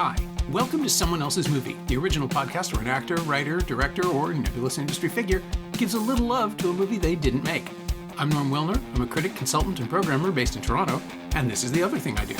Hi, welcome to Someone Else's Movie, the original podcast where an actor, writer, director, or nebulous industry figure gives a little love to a movie they didn't make. I'm Norm Wilner. I'm a critic, consultant, and programmer based in Toronto, and this is the other thing I do.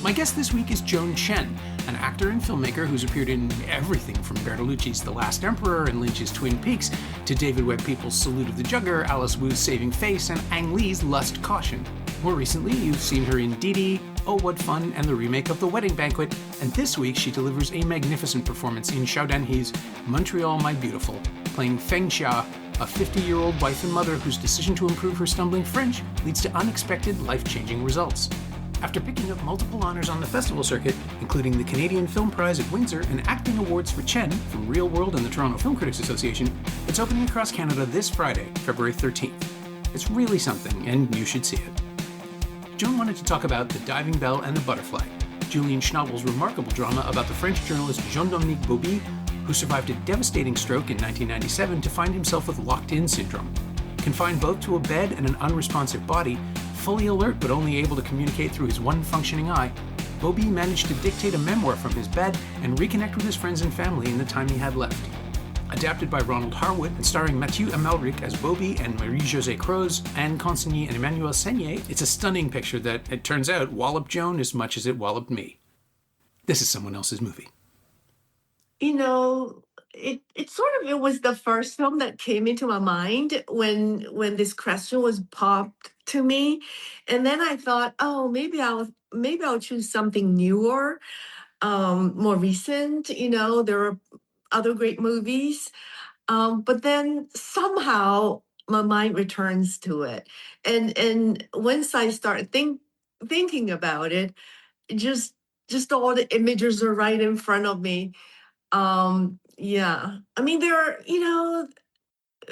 My guest this week is Joan Chen, an actor and filmmaker who's appeared in everything from Bertolucci's The Last Emperor and Lynch's Twin Peaks to David Webb Peoples' Salute of the Jugger, Alice Wu's Saving Face, and Ang Lee's Lust Caution. More recently, you've seen her in Dee Dee, Oh What Fun, and the remake of The Wedding Banquet, and this week she delivers a magnificent performance in Xiaodan's Montreal, My Beautiful, playing Feng Xia, a 50-year-old wife and mother whose decision to improve her stumbling French leads to unexpected, life-changing results. After picking up multiple honors on the festival circuit, including the Canadian Film Prize at Windsor and acting awards for Chen from Real World and the Toronto Film Critics Association, it's opening across Canada this Friday, February 13th. It's really something, and you should see it. Joan wanted to talk about The Diving Bell and the Butterfly, Julian Schnabel's remarkable drama about the French journalist Jean-Dominique Bauby, who survived a devastating stroke in 1997 to find himself with locked-in syndrome. Confined both to a bed and an unresponsive body, fully alert but only able to communicate through his one functioning eye, Bauby managed to dictate a memoir from his bed and reconnect with his friends and family in the time he had left. Adapted by Ronald Harwood and starring Mathieu Amalric as Bauby and Marie-Josée Croze, Anne Consigny and Emmanuel Seigner, it's a stunning picture that, it turns out, walloped Joan as much as it walloped me. This is Someone Else's Movie. You know, it was the first film that came into my mind when this question was popped to me, and then I thought, oh, maybe I'll choose something newer, more recent. You know, there are other great movies, but then somehow my mind returns to it, and once I start thinking about it, just all the images are right in front of me. Yeah. I mean, there are,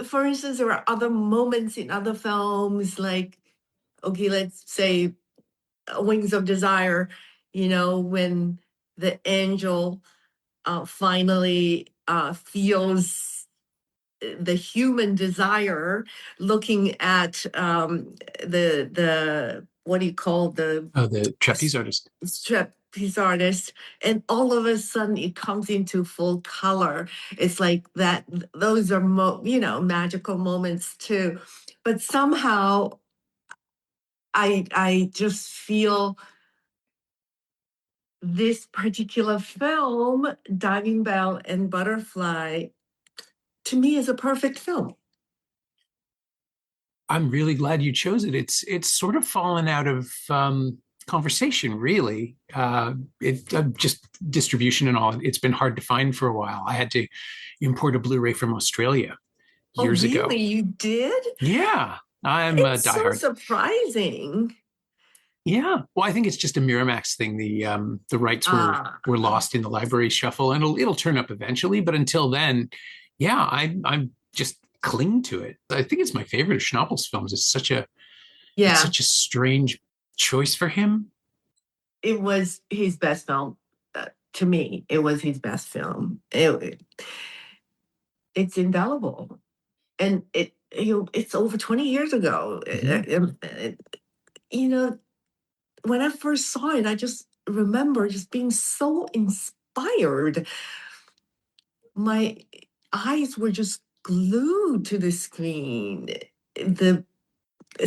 for instance, there are other moments in other films, like, okay, let's say Wings of Desire, when the angel finally feels the human desire, looking at the what do you call The trapeze artist. Trapeze artist, and all of a sudden it comes into full color. It's like that. Those are magical moments too. But somehow I just feel this particular film, Diving Bell and Butterfly, to me is a perfect film. I'm really glad you chose it. It's sort of fallen out of conversation, really. Just distribution and all. It's been hard to find for a while. I had to import a Blu-ray from Australia years ago. Oh, really? You did? Yeah, I'm It's a diehard. so surprising. Yeah, well, I think it's just a Miramax thing. The rights were lost in the library shuffle, and it'll turn up eventually. But until then, yeah, I'm just cling to it. I think it's my favorite of Schnabel's films. It's such a strange choice for him. It was his best film. To me, it was his best film. It's indelible, and it's over 20 years ago. Mm-hmm. When I first saw it, I just remember just being so inspired. My eyes were just glued to the screen. It's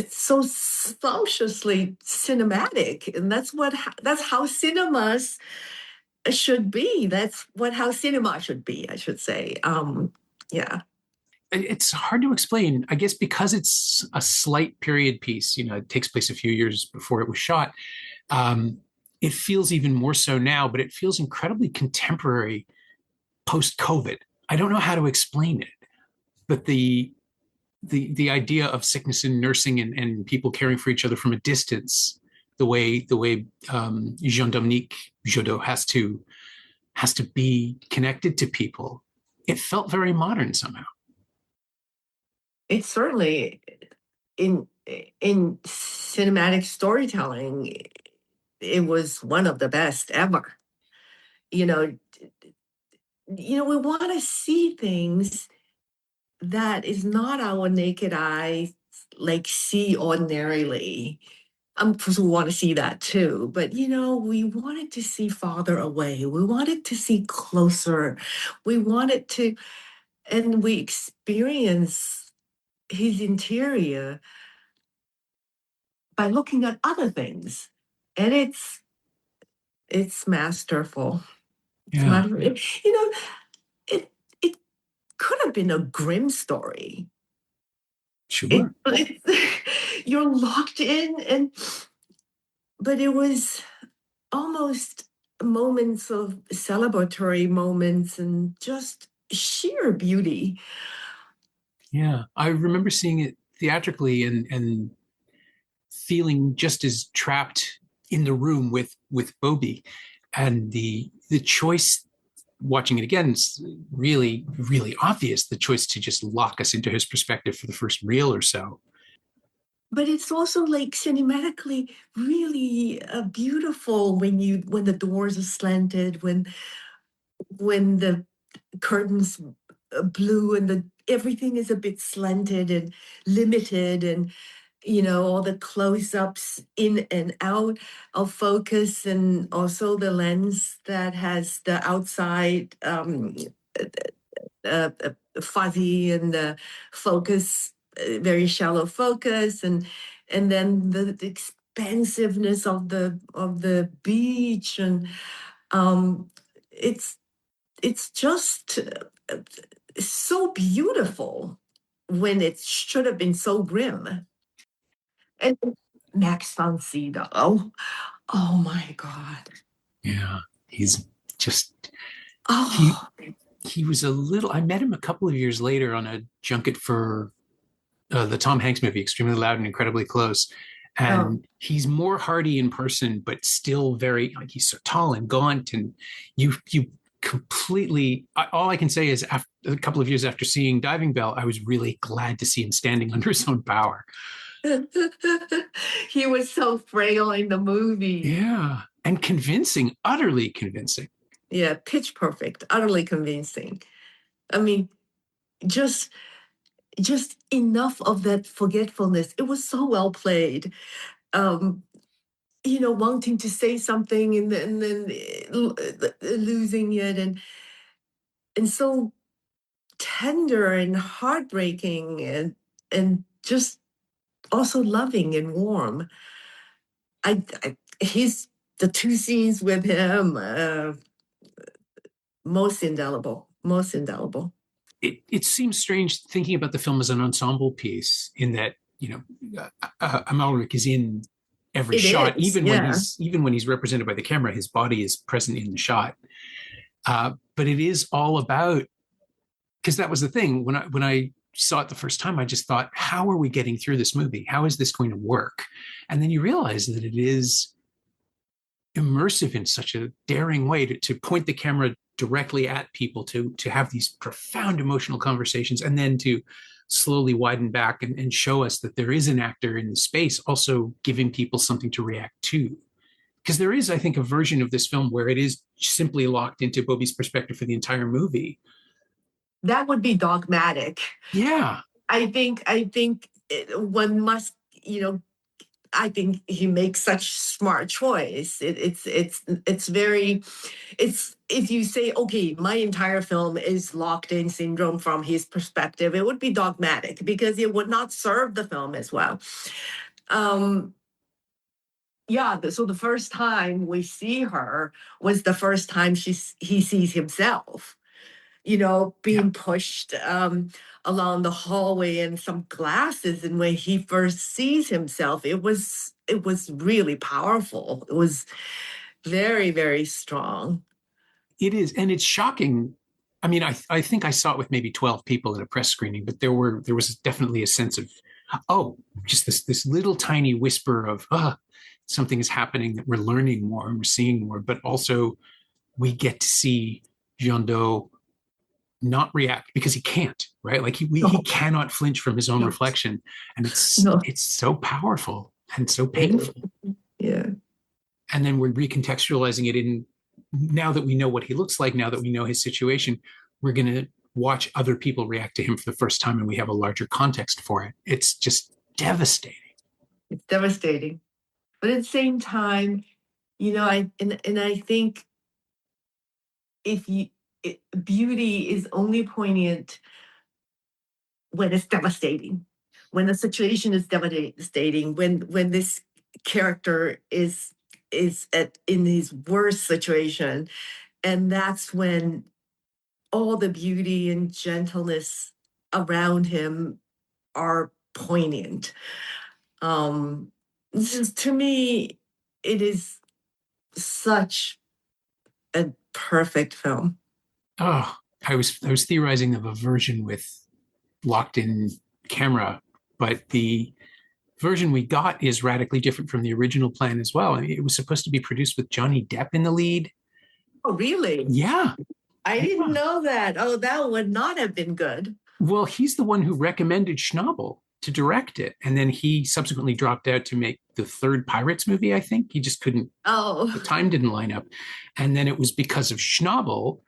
so sumptuously cinematic, and that's how cinemas should be. That's how cinema should be, I should say. Yeah. It's hard to explain, I guess, because it's a slight period piece. It takes place a few years before it was shot. It feels even more so now, but it feels incredibly contemporary post-COVID. I don't know how to explain it, but the idea of sickness and nursing and people caring for each other from a distance, the way Jean-Dominique Jodot has to be connected to people, it felt very modern somehow. It's certainly in cinematic storytelling, it was one of the best ever. We want to see things that is not our naked eye like see ordinarily. Of course, we want to see that too. But, we wanted to see farther away. We wanted to see closer. We wanted to, and we experience his interior by looking at other things. And it's masterful. It's Yeah, masterful. It could have been a grim story. sure. You're locked in, but it was almost moments of celebratory moments and just sheer beauty. Yeah, I remember seeing it theatrically and feeling just as trapped in the room with Bobby, and the choice watching it again is really really obvious. The choice to just lock us into his perspective for the first reel or so. But it's also like cinematically really beautiful when the doors are slanted, when the curtains blue and the everything is a bit slanted and limited, and all the close-ups in and out of focus, and also the lens that has the outside uh, fuzzy, and the focus very shallow focus, and then the expansiveness of the beach, and um it's it's just so beautiful when it should have been so grim. And Max von Sydow, oh my God. Yeah, he's just he Oh, he was a little. I met him a couple of years later on a junket for the Tom Hanks movie, Extremely Loud and Incredibly Close. oh, And he's more hardy in person, but still very like he's so tall and gaunt. And you completely. All I can say is, after a couple of years after seeing Diving Bell, I was really glad to see him standing under his own power. he was so frail in the movie. Yeah, and convincing, utterly convincing. Yeah, pitch perfect, utterly convincing. I mean, just just enough of that forgetfulness. It was so well played. Um, wanting to say something, and then losing it, and so tender and heartbreaking, and just also loving and warm. He's the two scenes with him, most indelible, most indelible. It seems strange thinking about the film as an ensemble piece in that Amalric is in every It shot, is, yeah. even when he's represented by the camera, his body is present in the shot. But it is all about, because that was the thing when I saw it the first time, I just thought, how are we getting through this movie? How is this going to work? And then you realize that it is immersive in such a daring way to point the camera directly at people, to have these profound emotional conversations, and then to slowly widen back and show us that there is an actor in the space also giving people something to react to. Because there is, I think, a version of this film where it is simply locked into Bobby's perspective for the entire movie. That would be dogmatic. Yeah, I think one must, I think he makes such smart choice. It's very, it's if you say, okay, my entire film is locked in syndrome from his perspective, it would be dogmatic because it would not serve the film as well. Um, yeah, so the first time we see her was the first time he sees himself, yeah. being pushed along the hallway and some glasses. And when he first sees himself, it was really powerful. It was very, very strong. It is, and it's shocking. I mean, I think I saw it with maybe 12 people at a press screening, but there was definitely a sense of, oh, just this little tiny whisper of something is happening, that we're learning more and we're seeing more, but also we get to see Xiaodan not react because he can't, right? Like he No, cannot flinch from his own no, reflection, and no. it's so powerful and so It- painful. yeah. And then we're recontextualizing it in, now that we know what he looks like, now that we know his situation, we're going to watch other people react to him for the first time, and we have a larger context for it. It's just devastating. It's devastating. But at the same time, I think if you beauty is only poignant when it's devastating, when the situation is devastating, when this character is in his worst situation, and that's when all the beauty and gentleness around him are poignant. This is, to me, it is such a perfect film. Oh, I was theorizing of a version with locked in camera, but the version we got is radically different from the original plan as well. I mean, it was supposed to be produced with Johnny Depp in the lead. Oh, really? Yeah. I didn't Yeah. know that. Oh, that would not have been good. Well, he's the one who recommended Schnabel to direct it. And then he subsequently dropped out to make the third Pirates movie, I think. He just couldn't, the Oh, time didn't line up. And then it was because of Schnabel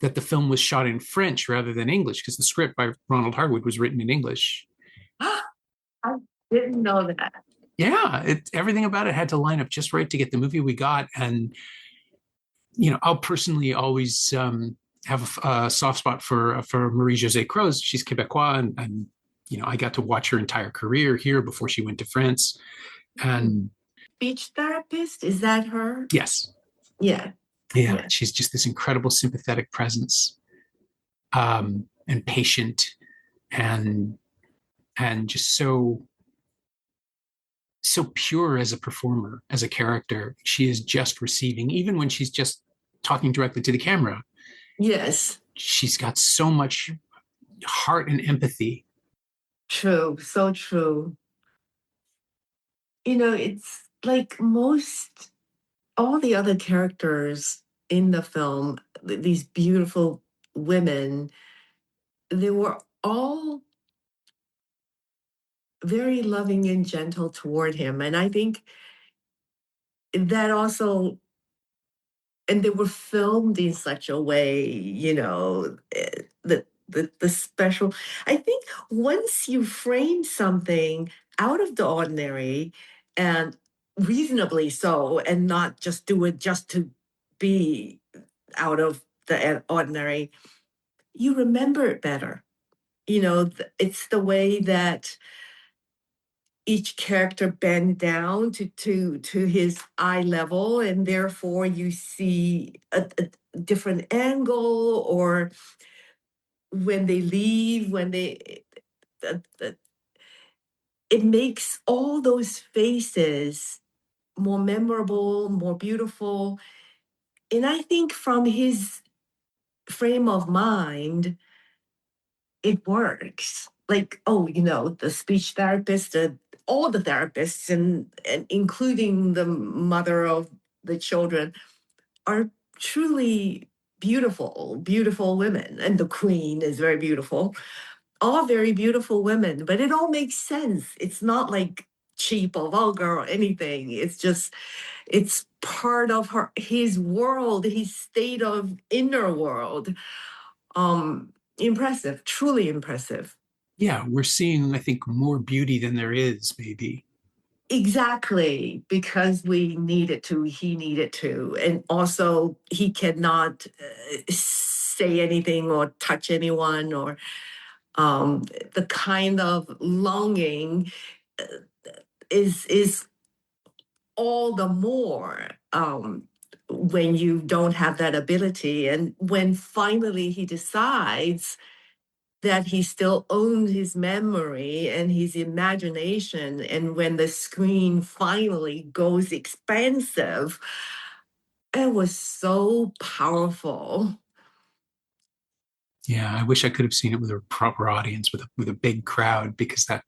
that the film was shot in French rather than English, because the script by Ronald Harwood was written in English. I didn't know that. Yeah, everything about it had to line up just right to get the movie we got. And, I'll personally always have a soft spot for Marie-Josée Croze. She's Quebecois, and I got to watch her entire career here before she went to France. And Speech therapist, is that her? yes, Yeah. yeah, Yeah. she's just this incredible sympathetic presence, and patient, and just so pure as a performer, as a character. She is just receiving, even when she's just talking directly to the camera. Yes. She's got so much heart and empathy. True. So true. It's like all the other characters in the film, these beautiful women, they were all very loving and gentle toward him. And I think that also, and they were filmed in such a way, the special. I think once you frame something out of the ordinary and reasonably so, and not just do it just to be out of the ordinary, you remember it better. It's the way that each character bend down to his eye level, and therefore you see a different angle, or when they leave, when they uh, uh, it makes all those faces more memorable, more beautiful. And I think from his frame of mind, it works. Like, oh, the speech therapist, all the therapists, and including the mother of the children, are truly beautiful, beautiful women. And the queen is very beautiful, all very beautiful women, but it all makes sense. It's not like cheap or vulgar or anything. It's part of his world, his state of inner world. Impressive, truly impressive. Yeah, we're seeing, I think, more beauty than there is, maybe. Exactly, because we needed to, he needed to. And also, he cannot say anything or touch anyone, or the kind of longing uh, is all the more when you don't have that ability. And when finally he decides that he still owns his memory and his imagination, and when the screen finally goes expansive, it was so powerful. Yeah, I wish I could have seen it with a proper audience, with a big crowd, because that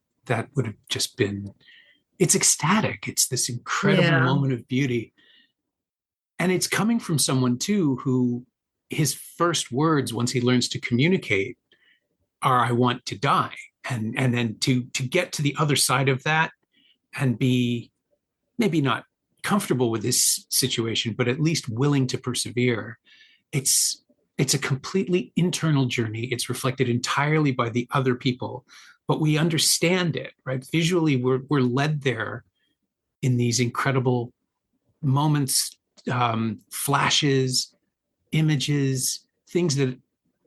would have just been, it's ecstatic. It's this incredible Yeah. moment of beauty. And it's coming from someone too who, his first words once he learns to communicate are, I want to die. And then to get to the other side of that and be maybe not comfortable with this situation, but at least willing to persevere. It's a completely internal journey. It's reflected entirely by the other people, but we understand it, right? Visually, we're led there in these incredible moments, flashes, images, things that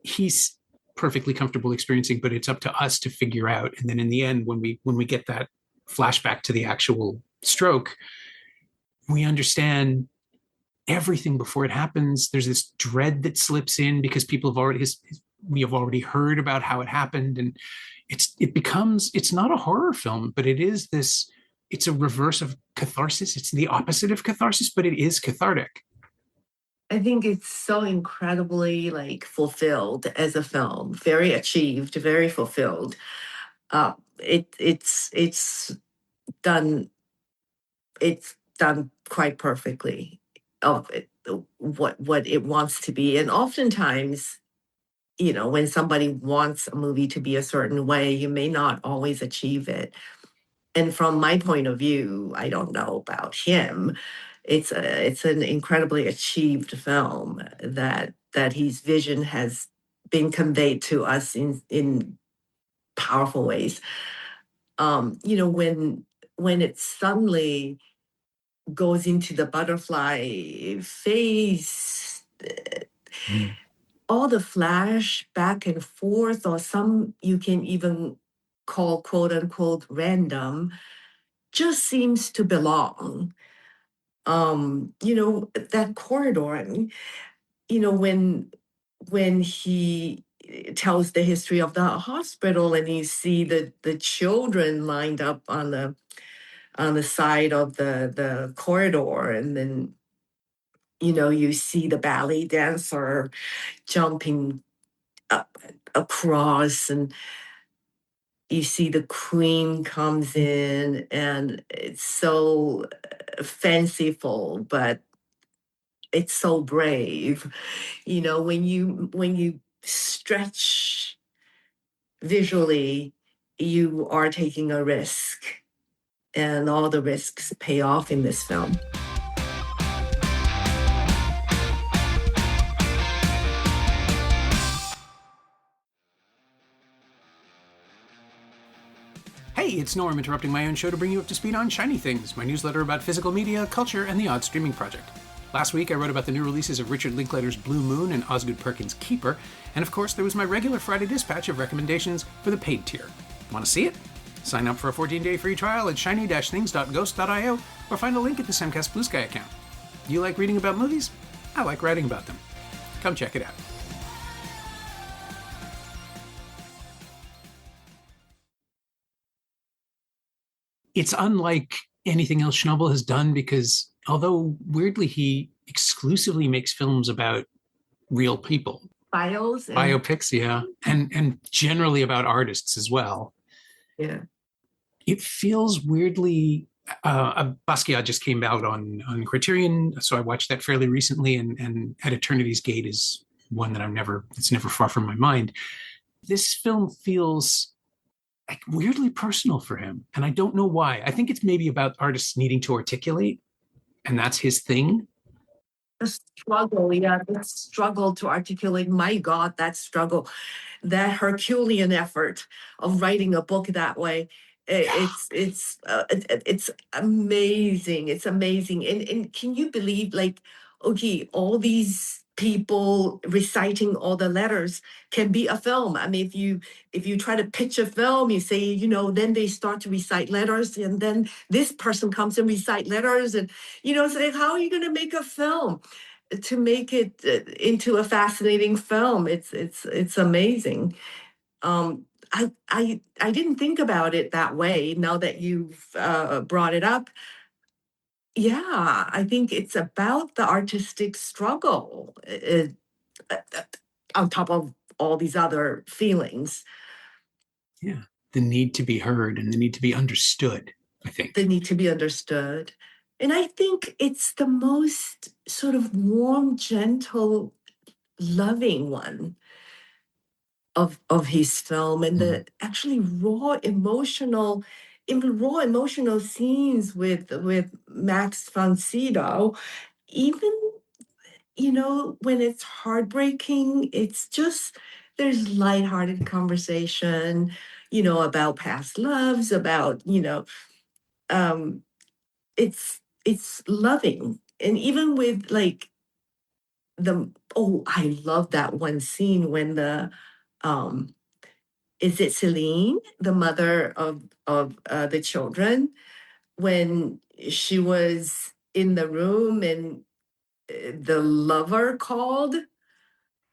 he's perfectly comfortable experiencing, but it's up to us to figure out. And then in the end, when we get that flashback to the actual stroke, we understand everything before it happens. There's this dread that slips in because people have already we have already heard about how it happened, and it's not a horror film, but it's a reverse of catharsis. It's the opposite of catharsis, but it is cathartic. I think it's so incredibly like fulfilled as a film, very achieved, very fulfilled. It's done it's done quite perfectly of it, what it wants to be. And oftentimes, when somebody wants a movie to be a certain way, you may not always achieve it. And from my point of view, I don't know about him. It's an incredibly achieved film that his vision has been conveyed to us in powerful ways. When it suddenly goes into the butterfly phase, all the flash back and forth, or some you can even call quote unquote random, just seems to belong. That corridor, when he tells the history of the hospital and you see the children lined up on the side of the corridor, and then you see the ballet dancer jumping up across, and you see the queen comes in, and it's so fanciful, but it's so brave. When you stretch visually, you are taking a risk, and all the risks pay off in this film. Hey, it's Norm interrupting my own show to bring you up to speed on Shiny Things, my newsletter about physical media, culture, and the odd streaming project. Last week, I wrote about the new releases of Richard Linklater's Blue Moon and Osgood Perkins' Keeper, and of course, there was my regular Friday dispatch of recommendations for the paid tier. Want to see it? Sign up for a 14-day free trial at shiny-things.ghost.io or find a link at the Semcast Blue Sky account. Do you like reading about movies? I like writing about them. Come check it out. It's unlike anything else Schnabel has done because although weirdly he exclusively makes films about real people. Biopics, yeah. And generally about artists as well. Yeah. It feels weirdly Basquiat just came out on Criterion, so I watched that fairly recently, and At Eternity's Gate is one that it's never far from my mind. This film feels like weirdly personal for him, and I don't know why. I think it's maybe about artists needing to articulate, and that's his thing. The struggle to articulate. My God, that struggle, that Herculean effort of writing a book that way. It's amazing. It's amazing. And can you believe, like, okay, all these people reciting all the letters can be a film. I mean, if you try to pitch a film, you say, then they start to recite letters, and then this person comes and recite letters, and it's like, how are you going to make a film to make it into a fascinating film? It's amazing. I didn't think about it that way. Now that you've brought it up, yeah, I think it's about the artistic struggle on top of all these other feelings. Yeah, the need to be heard and the need to be understood, I think. The need to be understood. And I think it's the most sort of warm, gentle, loving one of his film, and the actually raw emotional scenes with Max von Sydow, even when it's heartbreaking, it's just there's lighthearted conversation, about past loves, about um it's loving. And even with like I love that one scene when the um is it Celine, the mother of the children, when she was in the room and the lover called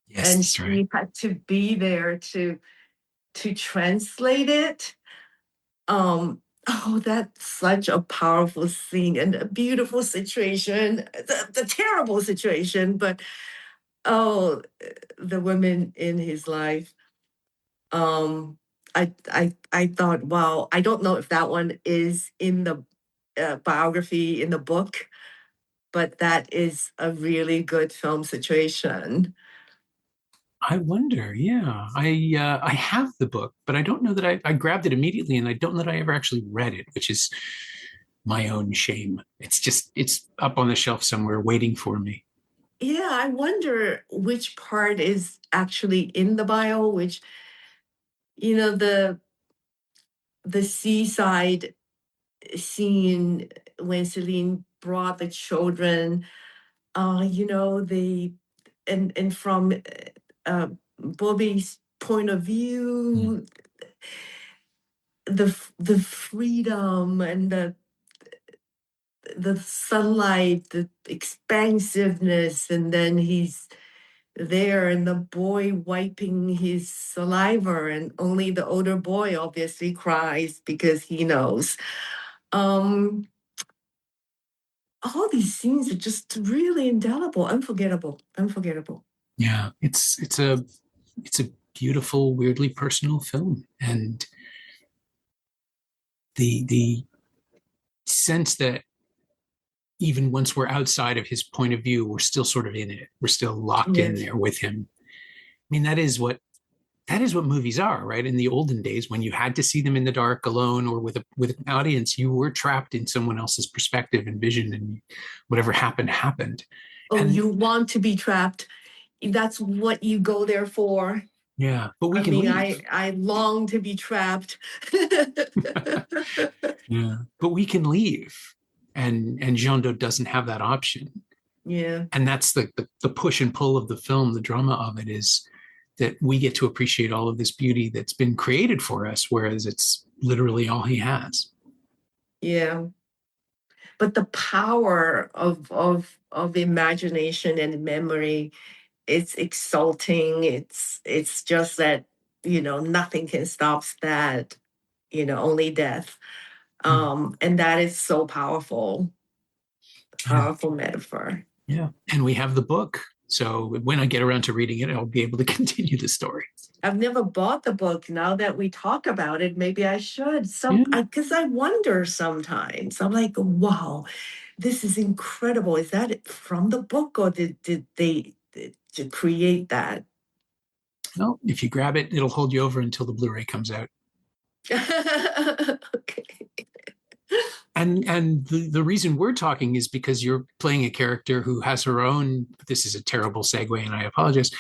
Yes, and that's right. she had to be there to translate it. Oh, that's such a powerful scene and a beautiful situation. The terrible situation, but oh, the women in his life. Um, I thought, wow, I don't know if that one is in the biography in the book, but that is a really good film situation. I wonder. Yeah, I have the book, but I don't know that I grabbed it immediately, and I don't know that I ever actually read it, which is my own shame. It's up on the shelf somewhere waiting for me. Yeah, I wonder which part is actually in the bio, which the seaside scene when Celine brought the children, they and from uh, Bobby's point of Mm. view, the freedom and the sunlight, the expansiveness, and then he's there and the boy wiping his saliva, and only the older boy obviously cries because he knows. Um, all these scenes are just really indelible, unforgettable, unforgettable. Yeah, it's a beautiful, weirdly personal film, and the sense that even once we're outside of his point of view, we're still sort of in it. We're still locked in Yes. there with him. I mean, that is what movies are, right? In the olden days, when you had to see them in the dark alone or with an audience, you were trapped in someone else's perspective and vision, and whatever happened. Oh, And you want to be trapped. That's what you go there for. yeah, but we I can mean, leave. I long to be trapped. Yeah, but we can leave, and Jondo doesn't have that option. Yeah, And that's the push and pull of the film. The drama of it is that we get to appreciate all of this beauty that's been created for us, whereas it's literally all he has. yeah. But the power of imagination and memory, it's exalting. It's just that, nothing can stop that, only death. And that is so powerful, Yeah. powerful metaphor. Yeah. And we have the book. So when I get around to reading it, I'll be able to continue the story. I've never bought the book. Now that we talk about it, maybe I should. Yeah. Because I wonder sometimes. I'm like, wow, this is incredible. Is that from the book, or did they to create that? Well, if you grab it, it'll hold you over until the Blu-ray comes out. Okay. And the reason we're talking is because you're playing a character who has her own. This is a terrible segue, and I apologize.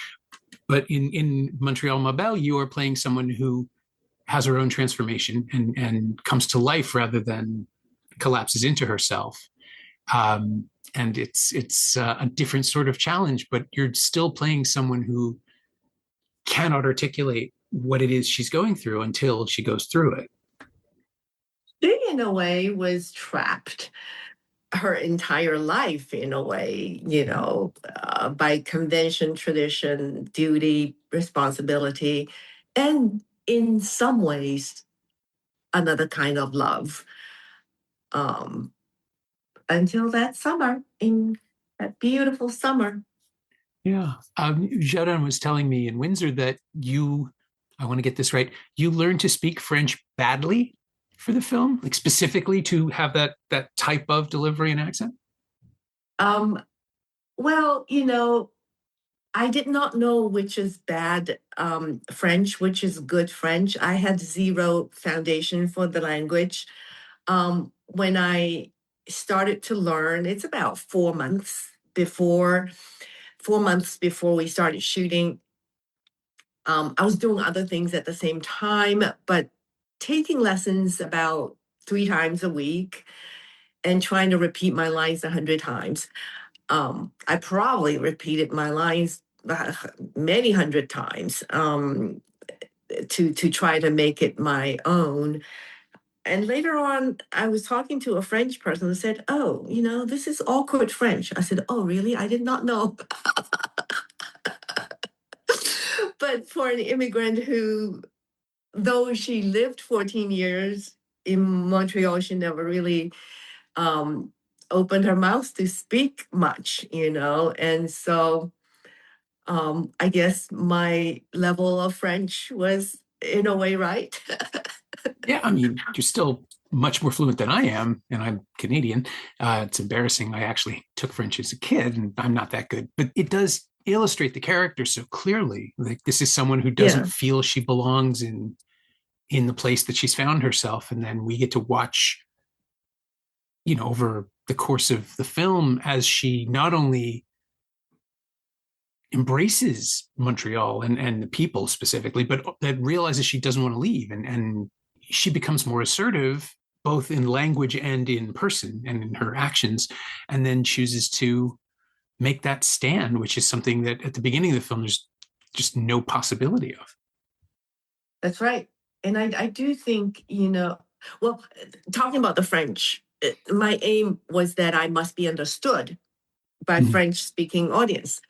But in Montreal Mabel, you are playing someone who has her own transformation and comes to life rather than collapses into herself. And it's a different sort of challenge, but you're still playing someone who cannot articulate what it is she's going through until she goes through it. She, in a way, was trapped her entire life, in a way, by convention, tradition, duty, responsibility, and in some ways, another kind of love. Um, until that summer, in that beautiful summer. Yeah. Xiaodan was telling me in Windsor that I want to get this right, you learned to speak French badly for the film, like specifically to have that type of delivery and accent. Um, well, I did not know which is bad French, which is good French. I had zero foundation for the language. When I started to learn, it's about 4 months before we started shooting. I was doing other things at the same time, but taking lessons about 3 times a week. and trying to repeat my lines 100 times. I probably repeated my lines many hundred times to try to make it my own. And later on, I was talking to a French person who said, "Oh, this is awkward French." I said, "Oh, really? I did not know." But for an immigrant who, though she lived 14 years in Montreal, she never really um, opened her mouth to speak much, And so I guess my level of French was in a way right. Yeah, I mean, you're still much more fluent than I am, and I'm Canadian. It's embarrassing. I actually took French as a kid, and I'm not that good. But it does illustrate the character so clearly. Like this is someone who doesn't Yeah, feel she belongs in the place that she's found herself, and then we get to watch, over the course of the film as she not only embraces Montreal and the people specifically, but that realizes she doesn't want to leave, and she becomes more assertive both in language and in person and in her actions, and then chooses to make that stand, which is something that at the beginning of the film there's just no possibility of. that's right. And I do think, well, talking about the French, my aim was that I must be understood by Mm-hmm. French speaking audience.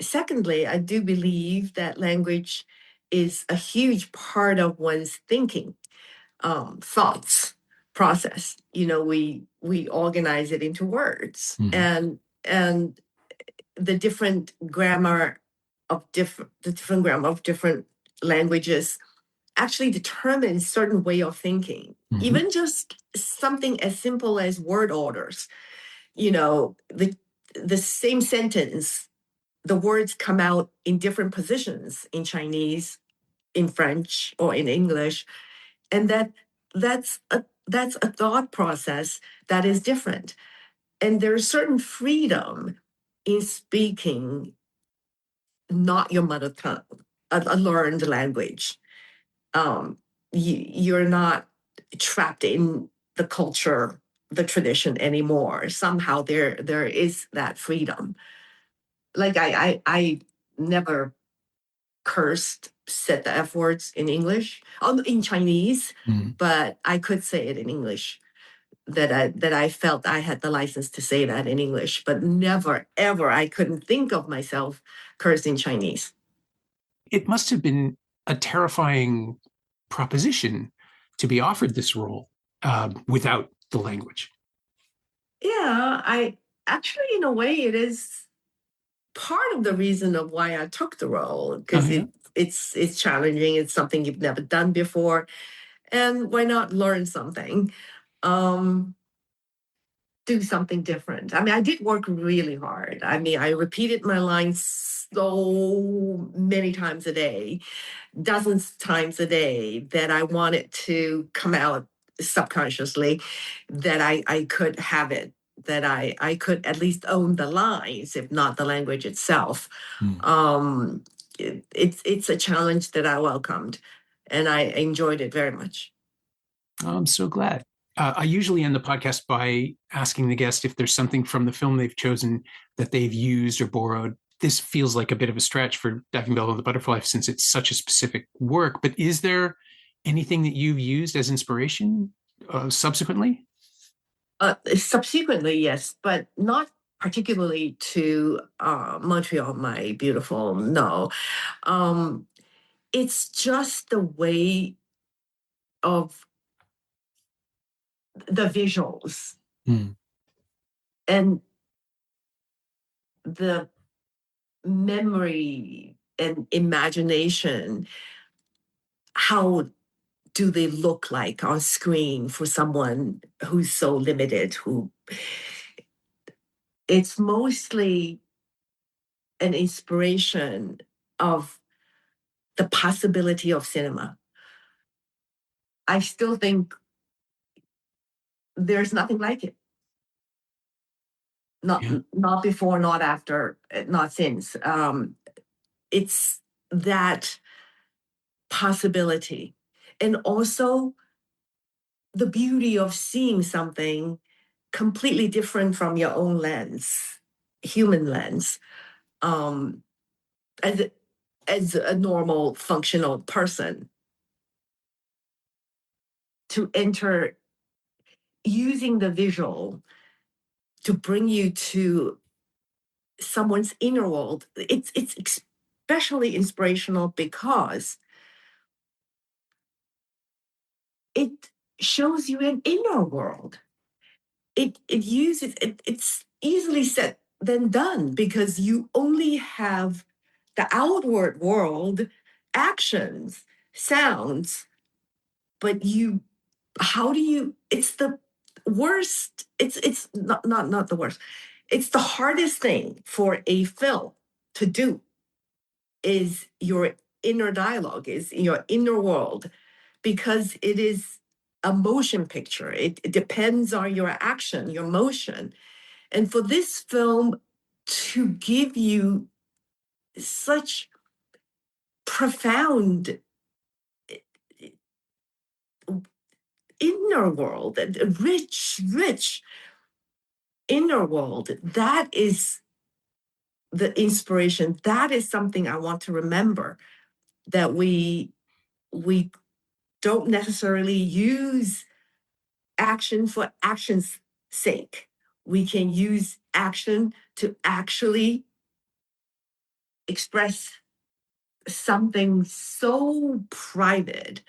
Secondly, I do believe that language is a huge part of one's thinking, thoughts process. We organize it into words, Mm-hmm. and the different grammar of different languages actually determines certain way of thinking. Mm-hmm. Even just something as simple as word orders. The same sentence, the words come out in different positions in Chinese, in French, or in English, and that's a thought process that is different. And there's certain freedom in speaking not your mother tongue, a learned language. You're not trapped in the culture, the tradition anymore. Somehow there is that freedom. Like I never cursed, said the F words in English, in Chinese, Mm-hmm. but I could say it in English. That I felt I had the license to say that in English, but never ever I couldn't think of myself cursing Chinese. It must have been a terrifying proposition to be offered this role without the language. Yeah, I actually, in a way, it is part of the reason of why I took the role, Oh, because yeah. it's challenging. It's something you've never done before, and why not learn something? Um, do something different. I mean, I did work really hard. I mean, I repeated my lines so many times a day, dozens of times a day, that I wanted to come out subconsciously, that I could have it, that I could at least own the lines, if not the language itself. Mm. It's a challenge that I welcomed, and I enjoyed it very much. Oh, I'm so glad. I usually end the podcast by asking the guest if there's something from the film they've chosen that they've used or borrowed. This feels like a bit of a stretch for Diving Bell and the Butterfly since it's such a specific work, but is there anything that you've used as inspiration subsequently? Subsequently, yes, but not particularly to Montreal, my beautiful. No, um, it's just the way of the visuals Mm. and the memory and imagination. How do they look like on screen for someone who's so limited? Who It's mostly an inspiration of the possibility of cinema. I still think there's nothing like it. Not Yeah. not before, not after, not since. It's that possibility, and also the beauty of seeing something completely different from your own lens, human lens, um, as a normal functional person, to enter using the visual to bring you to someone's inner world. It's especially inspirational because it shows you an inner world. It's easily said than done, because you only have the outward world, actions, sounds, but how do you, it's the worst, it's not the worst. It's the hardest thing for a film to do, is your inner dialogue, is your inner world, because it is a motion picture. It depends on your action, your motion. And for this film to give you such profound inner world, a rich inner world, that is the inspiration. That is something I want to remember, that we don't necessarily use action for action's sake. We can use action to actually express something so private.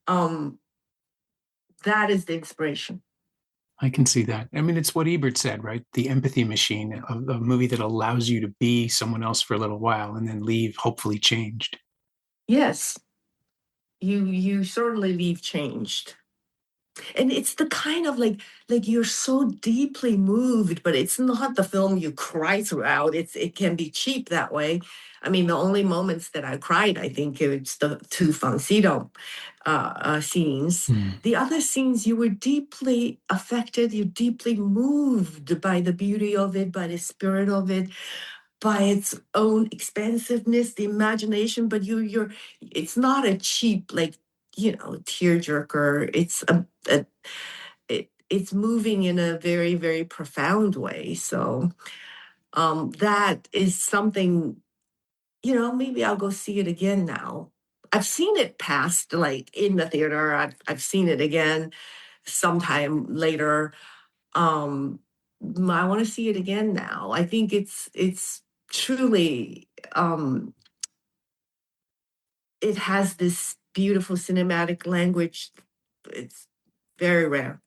That is the inspiration. I can see that. I mean, it's what Ebert said, right? The empathy machine, a movie that allows you to be someone else for a little while and then leave hopefully changed. Yes, you certainly leave changed. And it's the kind of like you're so deeply moved, but it's not the film you cry throughout. It can be cheap that way. I mean, the only moments that I cried, I think it's the two Fancito scenes. The other scenes, you were deeply affected, you're deeply moved by the beauty of it, by the spirit of it, by its own expansiveness, the imagination. But it's not a cheap, like, tearjerker. It's moving in a very, very profound way. So that is something, maybe I'll go see it again now. I've seen it past, like in the theater. I've seen it again sometime later. I want to see it again now. I think it's truly, it has this beautiful cinematic language. It's very rare.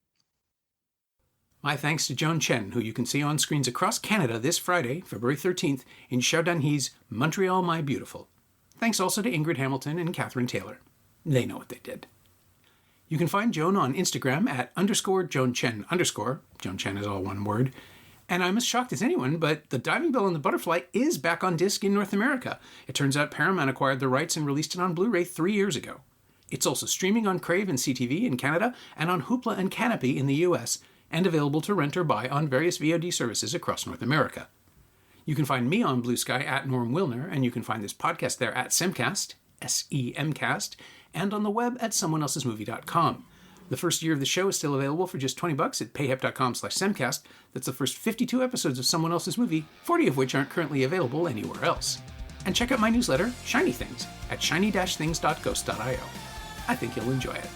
My thanks to Joan Chen, who you can see on screens across Canada this Friday, February 13th, in Xiaodan's Montreal, My Beautiful. Thanks also to Ingrid Hamilton and Catherine Taylor. They know what they did. You can find Joan on Instagram at _Joan Chen _. Joan Chen is all one word. And I'm as shocked as anyone, but The Diving Bell and the Butterfly is back on disc in North America. It turns out Paramount acquired the rights and released it on Blu-ray 3 years ago. It's also streaming on Crave and CTV in Canada and on Hoopla and Canopy in the US, and available to rent or buy on various VOD services across North America. You can find me on Blue Sky at Norm Wilner, and you can find this podcast there at Semcast, SEMcast, and on the web at someoneelsesmovie.com. The first year of the show is still available for just $20 at payhip.com/Semcast. That's the first 52 episodes of Someone Else's Movie, 40 of which aren't currently available anywhere else. And check out my newsletter, Shiny Things, at shiny-things.ghost.io. I think you'll enjoy it.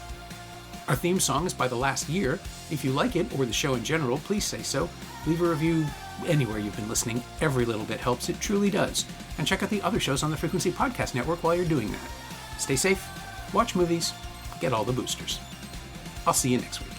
Our theme song is by The Last Year. If you like it, or the show in general, please say so. Leave a review anywhere you've been listening. Every little bit helps, it truly does. And check out the other shows on the Frequency Podcast Network while you're doing that. Stay safe, watch movies, get all the boosters. I'll see you next week.